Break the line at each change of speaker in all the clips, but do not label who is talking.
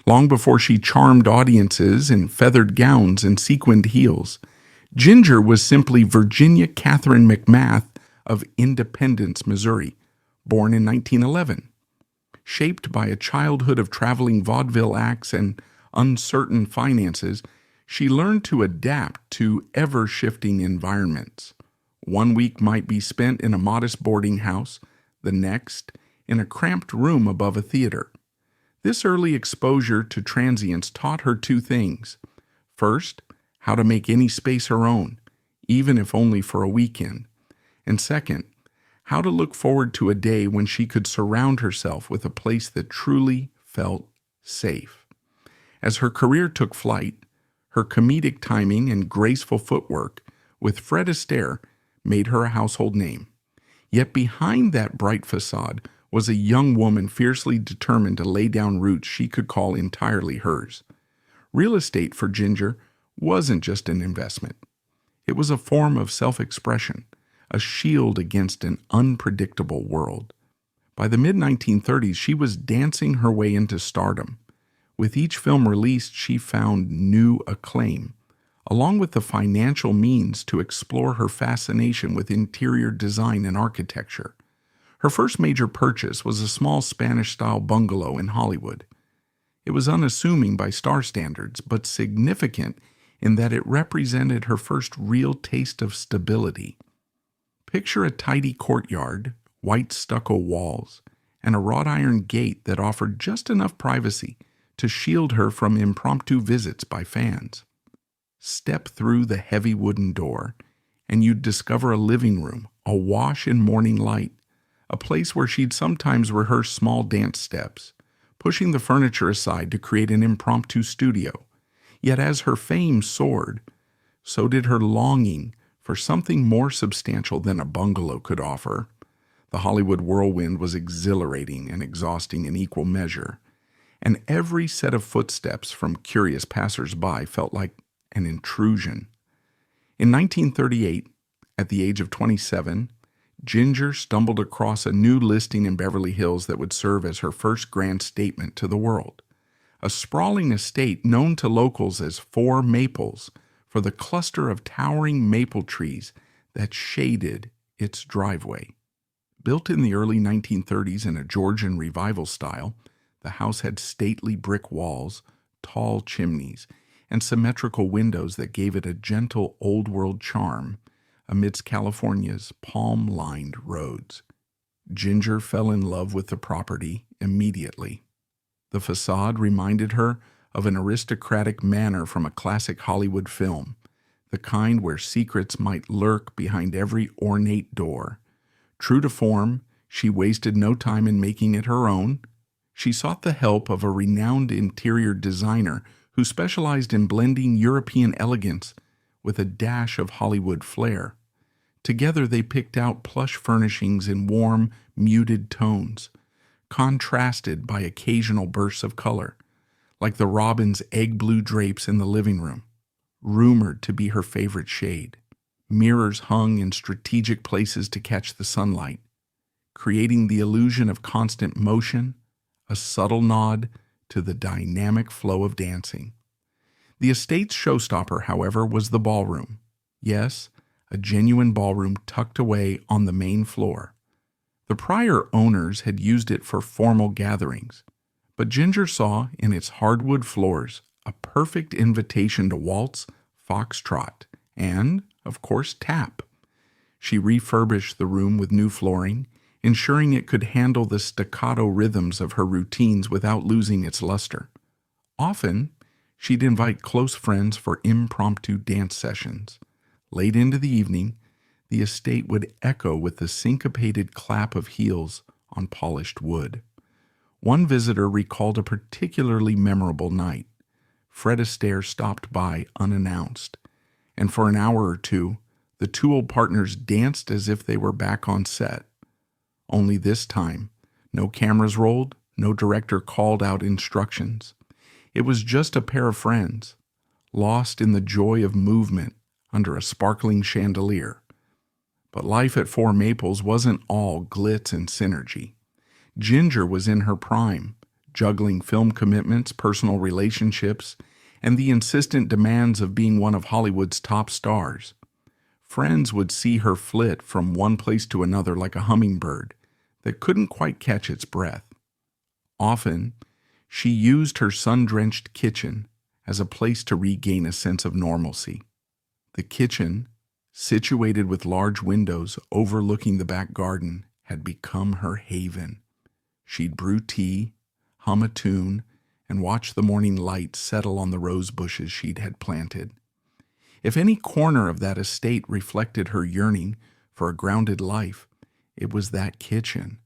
Long before she charmed audiences in feathered gowns and sequined heels, Ginger was simply Virginia Catherine McMath of Independence, Missouri, born in 1911. Shaped by a childhood of traveling vaudeville acts and uncertain finances, she learned to adapt to ever-shifting environments. One week might be spent in a modest boarding house, the next in a cramped room above a theater. This early exposure to transience taught her two things. First, how to make any space her own, even if only for a weekend. And second, how to look forward to a day when she could surround herself with a place that truly felt safe. As her career took flight, her comedic timing and graceful footwork with Fred Astaire made her a household name. Yet behind that bright facade was a young woman fiercely determined to lay down roots she could call entirely hers. Real estate for Ginger wasn't just an investment. It was a form of self-expression, a shield against an unpredictable world. By the mid-1930s, she was dancing her way into stardom. With each film released, she found new acclaim, along with the financial means to explore her fascination with interior design and architecture. Her first major purchase was a small Spanish-style bungalow in Hollywood. It was unassuming by star standards, but significant in that it represented her first real taste of stability. Picture a tidy courtyard, white stucco walls, and a wrought iron gate that offered just enough privacy to shield her from impromptu visits by fans. Step through the heavy wooden door, and you'd discover a living room, awash in morning light, a place where she'd sometimes rehearse small dance steps, pushing the furniture aside to create an impromptu studio. Yet as her fame soared, so did her longing for something more substantial than a bungalow could offer. The Hollywood whirlwind was exhilarating and exhausting in equal measure, and every set of footsteps from curious passers-by felt like an intrusion. In 1938, at the age of 27, Ginger stumbled across a new listing in Beverly Hills that would serve as her first grand statement to the world. A sprawling estate known to locals as Four Maples for the cluster of towering maple trees that shaded its driveway. Built in the early 1930s in a Georgian revival style, the house had stately brick walls, tall chimneys, and symmetrical windows that gave it a gentle old-world charm amidst California's palm-lined roads. Ginger fell in love with the property immediately. The facade reminded her of an aristocratic manor from a classic Hollywood film, the kind where secrets might lurk behind every ornate door. True to form, she wasted no time in making it her own. She sought the help of a renowned interior designer who specialized in blending European elegance with a dash of Hollywood flair. Together they picked out plush furnishings in warm, muted tones, contrasted by occasional bursts of color, like the robin's egg-blue drapes in the living room, rumored to be her favorite shade. Mirrors hung in strategic places to catch the sunlight, creating the illusion of constant motion, a subtle nod to the dynamic flow of dancing. The estate's showstopper, however, was the ballroom. Yes, a genuine ballroom tucked away on the main floor. The prior owners had used it for formal gatherings, but Ginger saw in its hardwood floors a perfect invitation to waltz, foxtrot, and, of course, tap. She refurbished the room with new flooring, ensuring it could handle the staccato rhythms of her routines without losing its luster. Often, she'd invite close friends for impromptu dance sessions. Late into the evening, the estate would echo with the syncopated clap of heels on polished wood. One visitor recalled a particularly memorable night. Fred Astaire stopped by unannounced, and for an hour or two, the two old partners danced as if they were back on set. Only this time, no cameras rolled, no director called out instructions. It was just a pair of friends, lost in the joy of movement under a sparkling chandelier. But life at Four Maples wasn't all glitz and synergy. Ginger was in her prime, juggling film commitments, personal relationships, and the insistent demands of being one of Hollywood's top stars. Friends would see her flit from one place to another like a hummingbird that couldn't quite catch its breath. Often, she used her sun-drenched kitchen as a place to regain a sense of normalcy. The kitchen, situated with large windows overlooking the back garden, had become her haven. She'd brew tea, hum a tune, and watch the morning light settle on the rose bushes she'd had planted. If any corner of that estate reflected her yearning for a grounded life, it was that kitchen.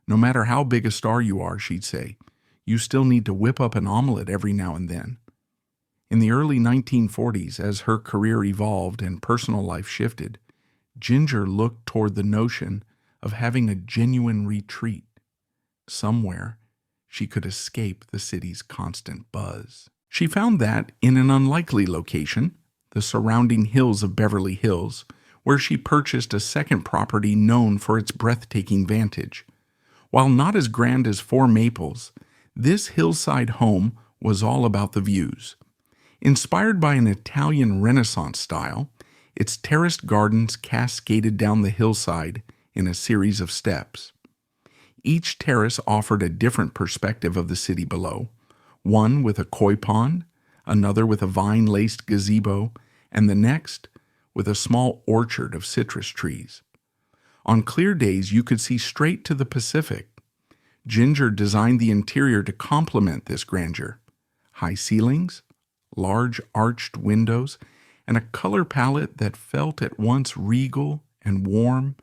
No matter how big a star you are, she'd say, you still need to whip up an omelet every now and then. In the early 1940s, as her career evolved and personal life shifted, Ginger looked toward the notion of having a genuine retreat, somewhere she could escape the city's constant buzz. She found that in an unlikely location, the surrounding hills of Beverly Hills, where she purchased a second property known for its breathtaking vantage. While not as grand as Four Maples, this hillside home was all about the views. Inspired by an Italian Renaissance style, its terraced gardens cascaded down the hillside in a series of steps. Each terrace offered a different perspective of the city below, one with a koi pond, another with a vine-laced gazebo, and the next with a small orchard of citrus trees. On clear days, you could see straight to the Pacific. Ginger designed the interior to complement this grandeur. High ceilings, large arched windows, and a color palette that felt at once regal and warm,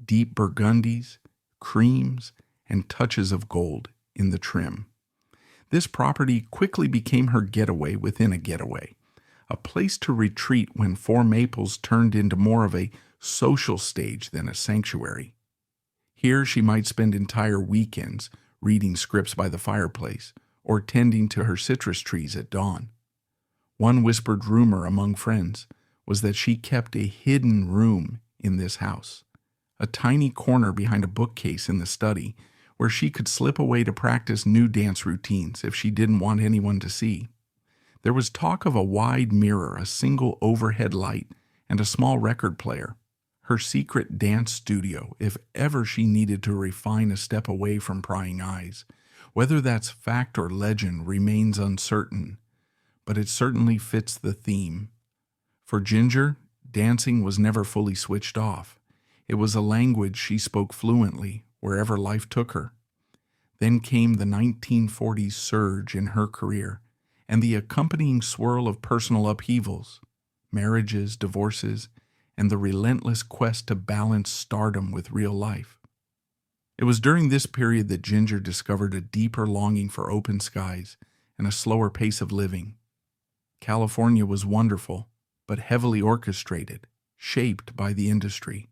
deep burgundies, creams, and touches of gold in the trim. This property quickly became her getaway within a getaway, a place to retreat when Four Maples turned into more of a social stage than a sanctuary. Here she might spend entire weekends reading scripts by the fireplace or tending to her citrus trees at dawn. One whispered rumor among friends was that she kept a hidden room in this house, a tiny corner behind a bookcase in the study where she could slip away to practice new dance routines if she didn't want anyone to see. There was talk of a wide mirror, a single overhead light, and a small record player. Her secret dance studio, if ever she needed to refine a step away from prying eyes. Whether that's fact or legend remains uncertain, but it certainly fits the theme. For Ginger, dancing was never fully switched off. It was a language she spoke fluently wherever life took her. Then came the 1940s surge in her career and the accompanying swirl of personal upheavals, marriages, divorces, and the relentless quest to balance stardom with real life. It was during this period that Ginger discovered a deeper longing for open skies and a slower pace of living. California was wonderful, but heavily orchestrated, shaped by the industry.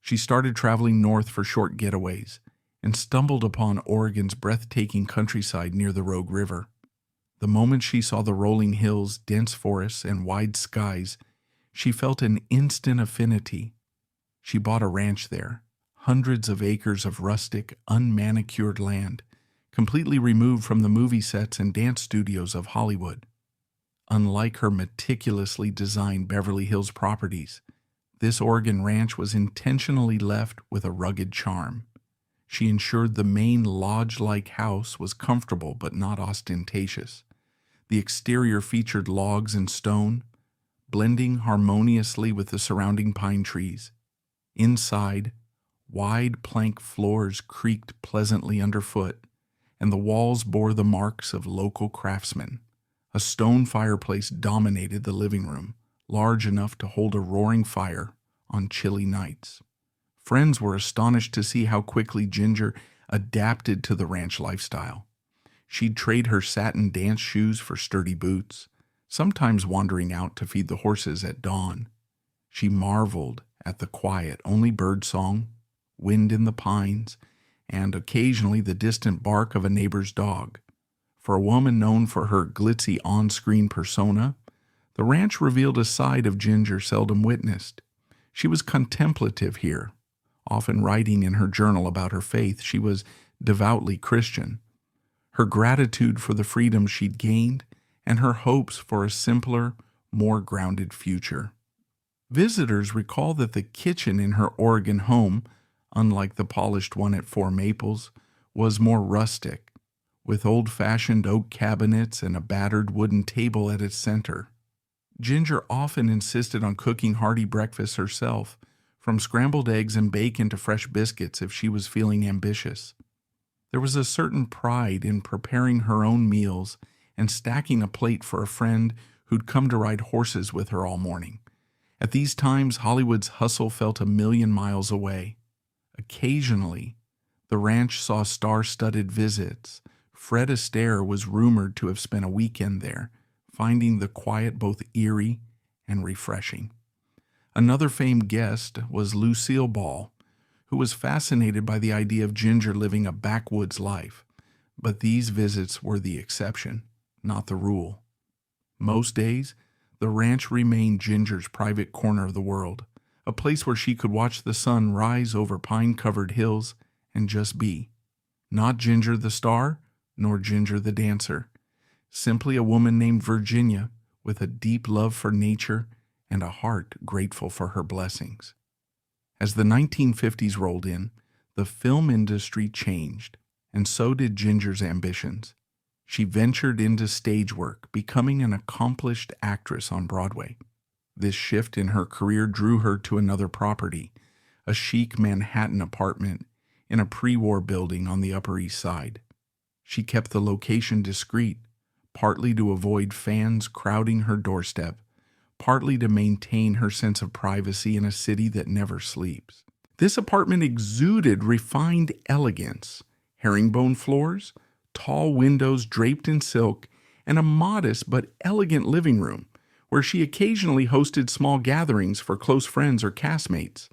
She started traveling north for short getaways and stumbled upon Oregon's breathtaking countryside near the Rogue River. The moment she saw the rolling hills, dense forests, and wide skies, she felt an instant affinity. She bought a ranch there, hundreds of acres of rustic, unmanicured land, completely removed from the movie sets and dance studios of Hollywood. Unlike her meticulously designed Beverly Hills properties, this Oregon ranch was intentionally left with a rugged charm. She ensured the main lodge-like house was comfortable but not ostentatious. The exterior featured logs and stone, blending harmoniously with the surrounding pine trees. Inside, wide plank floors creaked pleasantly underfoot, and the walls bore the marks of local craftsmen. A stone fireplace dominated the living room, large enough to hold a roaring fire on chilly nights. Friends were astonished to see how quickly Ginger adapted to the ranch lifestyle. She'd trade her satin dance shoes for sturdy boots, sometimes wandering out to feed the horses at dawn. She marveled at the quiet, only birdsong, wind in the pines, and occasionally the distant bark of a neighbor's dog. For a woman known for her glitzy on-screen persona, the ranch revealed a side of Ginger seldom witnessed. She was contemplative here, often writing in her journal about her faith. She was devoutly Christian. her gratitude for the freedom she'd gained, and her hopes for a simpler, more grounded future. Visitors recall that the kitchen in her Oregon home, unlike the polished one at Four Maples, was more rustic, with old-fashioned oak cabinets and a battered wooden table at its center. Ginger often insisted on cooking hearty breakfasts herself, from scrambled eggs and bacon to fresh biscuits if she was feeling ambitious. There was a certain pride in preparing her own meals and stacking a plate for a friend who'd come to ride horses with her all morning. At these times, Hollywood's hustle felt a million miles away. Occasionally, the ranch saw star-studded visits. Fred Astaire was rumored to have spent a weekend there, finding the quiet both eerie and refreshing. Another famed guest was Lucille Ball, who was fascinated by the idea of Ginger living a backwoods life. But these visits were the exception, not the rule. Most days, the ranch remained Ginger's private corner of the world, a place where she could watch the sun rise over pine-covered hills and just be. Not Ginger the star, nor Ginger the dancer. Simply a woman named Virginia with a deep love for nature and a heart grateful for her blessings. As the 1950s rolled in, the film industry changed, and so did Ginger's ambitions. She ventured into stage work, becoming an accomplished actress on Broadway. This shift in her career drew her to another property, a chic Manhattan apartment in a pre-war building on the Upper East Side. She kept the location discreet, partly to avoid fans crowding her doorstep, partly to maintain her sense of privacy in a city that never sleeps. This apartment exuded refined elegance, herringbone floors, tall windows draped in silk, and a modest but elegant living room where she occasionally hosted small gatherings for close friends or castmates.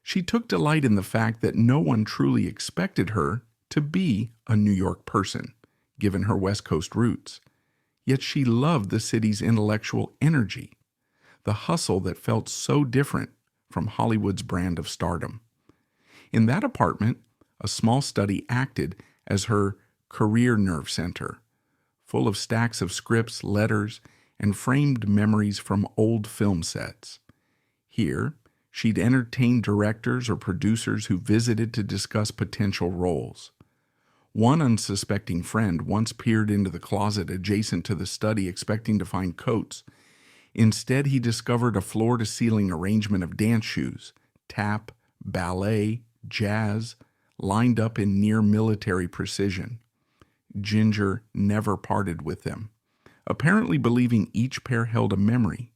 She took delight in the fact that no one truly expected her to be a New York person, given her West Coast roots. Yet she loved the city's intellectual energy, the hustle that felt so different from Hollywood's brand of stardom. In that apartment, a small study acted as her career nerve center, full of stacks of scripts, letters, and framed memories from old film sets. Here, she'd entertain directors or producers who visited to discuss potential roles. One unsuspecting friend once peered into the closet adjacent to the study expecting to find coats. Instead, he discovered a floor-to-ceiling arrangement of dance shoes, tap, ballet, jazz, lined up in near-military precision. Ginger never parted with them, apparently believing each pair held a memory,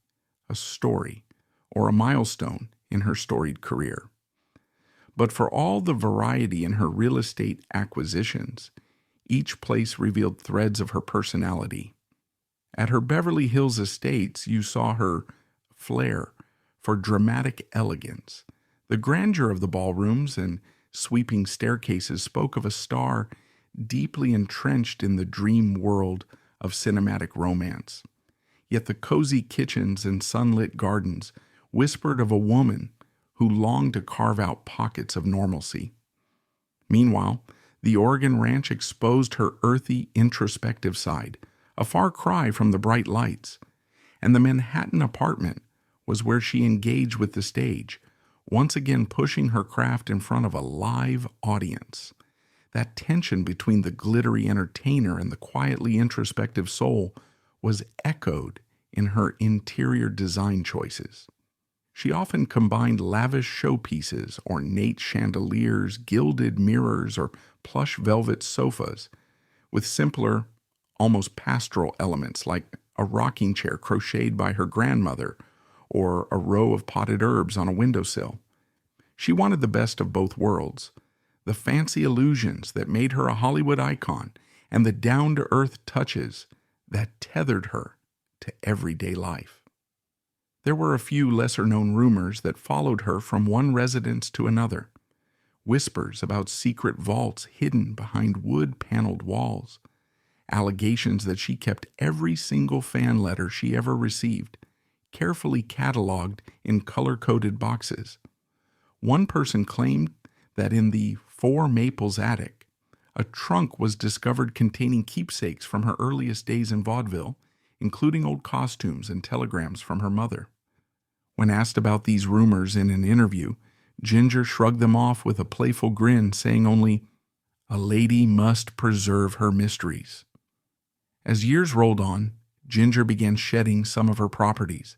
a story, or a milestone in her storied career. But for all the variety in her real estate acquisitions, each place revealed threads of her personality. At her Beverly Hills estates, you saw her flair for dramatic elegance. The grandeur of the ballrooms and sweeping staircases spoke of a star deeply entrenched in the dream world of cinematic romance. Yet the cozy kitchens and sunlit gardens whispered of a woman who longed to carve out pockets of normalcy. Meanwhile, the Oregon ranch exposed her earthy, introspective side, a far cry from the bright lights, and the Manhattan apartment was where she engaged with the stage, once again pushing her craft in front of a live audience. That tension between the glittery entertainer and the quietly introspective soul was echoed in her interior design choices. She often combined lavish showpieces, ornate chandeliers, gilded mirrors, or plush velvet sofas with simpler, almost pastoral elements like a rocking chair crocheted by her grandmother or a row of potted herbs on a windowsill. She wanted the best of both worlds, the fancy illusions that made her a Hollywood icon and the down-to-earth touches that tethered her to everyday life. There were a few lesser-known rumors that followed her from one residence to another, whispers about secret vaults hidden behind wood-paneled walls, allegations that she kept every single fan letter she ever received, carefully cataloged in color-coded boxes. One person claimed that in the Four Maples attic, A trunk was discovered containing keepsakes from her earliest days in vaudeville, including old costumes and telegrams from her mother. When asked about these rumors in an interview, Ginger shrugged them off with a playful grin, saying only, "A lady must preserve her mysteries." As years rolled on, Ginger began shedding some of her properties,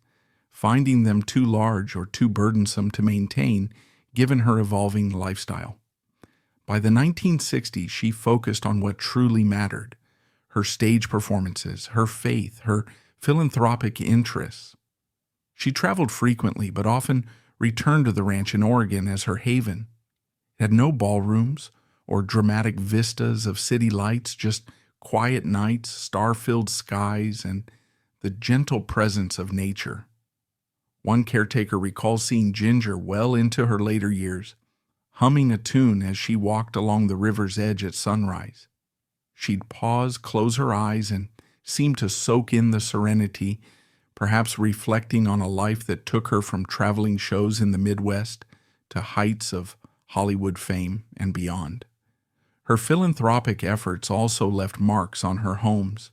finding them too large or too burdensome to maintain given her evolving lifestyle. By the 1960s, she focused on what truly mattered: her stage performances, her faith, her philanthropic interests. She traveled frequently, but often returned to the ranch in Oregon as her haven. It had no ballrooms or dramatic vistas of city lights, just quiet nights, star-filled skies, and the gentle presence of nature. One caretaker recalls seeing Ginger well into her later years, humming a tune as she walked along the river's edge at sunrise. She'd pause, close her eyes, and seem to soak in the serenity, perhaps reflecting on a life that took her from traveling shows in the Midwest to heights of Hollywood fame and beyond. Her philanthropic efforts also left marks on her homes.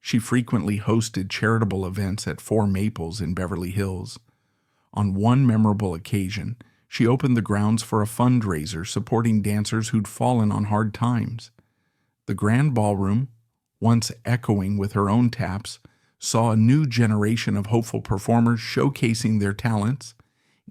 She frequently hosted charitable events at Four Maples in Beverly Hills. On one memorable occasion, she opened the grounds for a fundraiser supporting dancers who'd fallen on hard times. The grand ballroom, once echoing with her own taps, saw a new generation of hopeful performers showcasing their talents.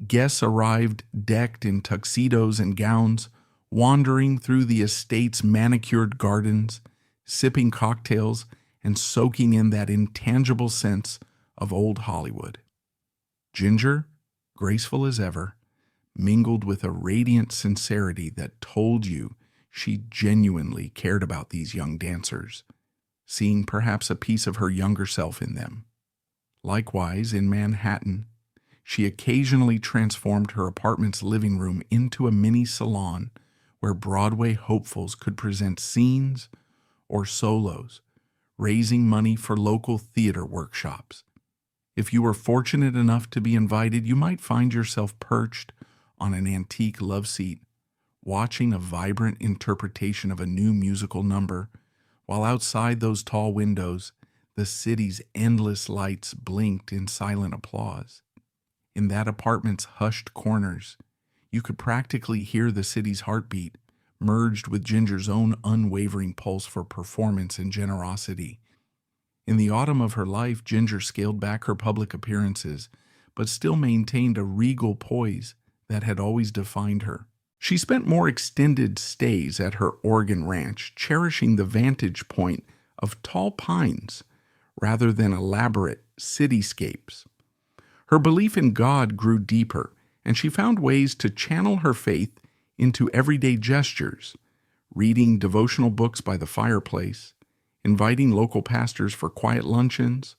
Guests arrived decked in tuxedos and gowns, wandering through the estate's manicured gardens, sipping cocktails, and soaking in that intangible sense of old Hollywood. Ginger, graceful as ever, mingled with a radiant sincerity that told you she genuinely cared about these young dancers, seeing perhaps a piece of her younger self in them. Likewise, in Manhattan, she occasionally transformed her apartment's living room into a mini salon where Broadway hopefuls could present scenes or solos, raising money for local theater workshops. If you were fortunate enough to be invited, you might find yourself perched on an antique love seat, watching a vibrant interpretation of a new musical number, while outside those tall windows, the city's endless lights blinked in silent applause. In that apartment's hushed corners, you could practically hear the city's heartbeat, merged with Ginger's own unwavering pulse for performance and generosity. In the autumn of her life, Ginger scaled back her public appearances, but still maintained a regal poise that had always defined her. She spent more extended stays at her Oregon ranch, cherishing the vantage point of tall pines rather than elaborate cityscapes. Her belief in God grew deeper, and she found ways to channel her faith into everyday gestures, reading devotional books by the fireplace, inviting local pastors for quiet luncheons,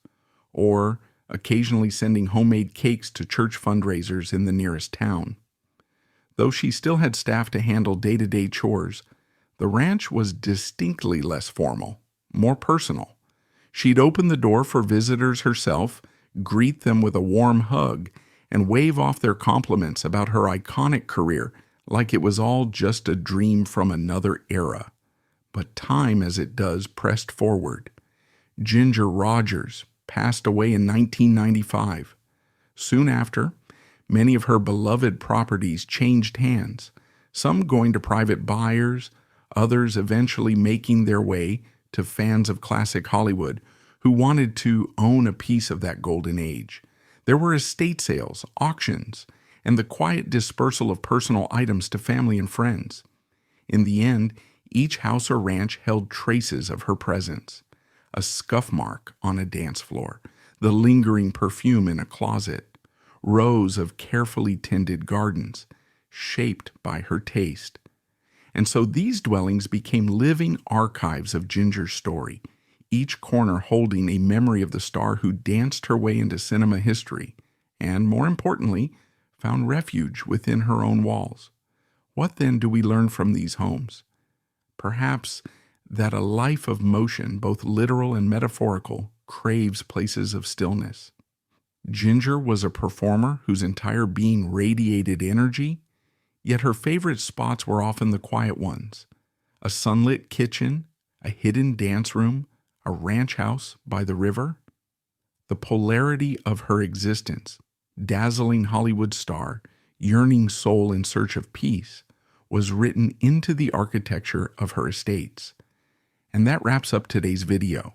or occasionally sending homemade cakes to church fundraisers in the nearest town. Though she still had staff to handle day-to-day chores, the ranch was distinctly less formal, more personal. She'd open the door for visitors herself, greet them with a warm hug, and wave off their compliments about her iconic career like it was all just a dream from another era. But time, as it does, pressed forward. Ginger Rogers passed away in 1995. Soon after, many of her beloved properties changed hands, some going to private buyers, others eventually making their way to fans of classic Hollywood who wanted to own a piece of that golden age. There were estate sales, auctions, and the quiet dispersal of personal items to family and friends. In the end, each house or ranch held traces of her presence: a scuff mark on a dance floor, the lingering perfume in a closet, rows of carefully tended gardens, shaped by her taste. And so these dwellings became living archives of Ginger's story, each corner holding a memory of the star who danced her way into cinema history, and, more importantly, found refuge within her own walls. What then do we learn from these homes? Perhaps that a life of motion, both literal and metaphorical, craves places of stillness. Ginger was a performer whose entire being radiated energy, yet her favorite spots were often the quiet ones: A sunlit kitchen, a hidden dance room, a ranch house by the river. The polarity of her existence, dazzling Hollywood star, yearning soul in search of peace, was written into the architecture of her estates. And that wraps up today's video.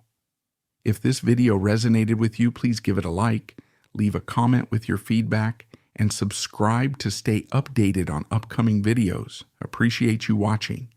If this video resonated with you, please give it a like, leave a comment with your feedback, and subscribe to stay updated on upcoming videos. Appreciate you watching.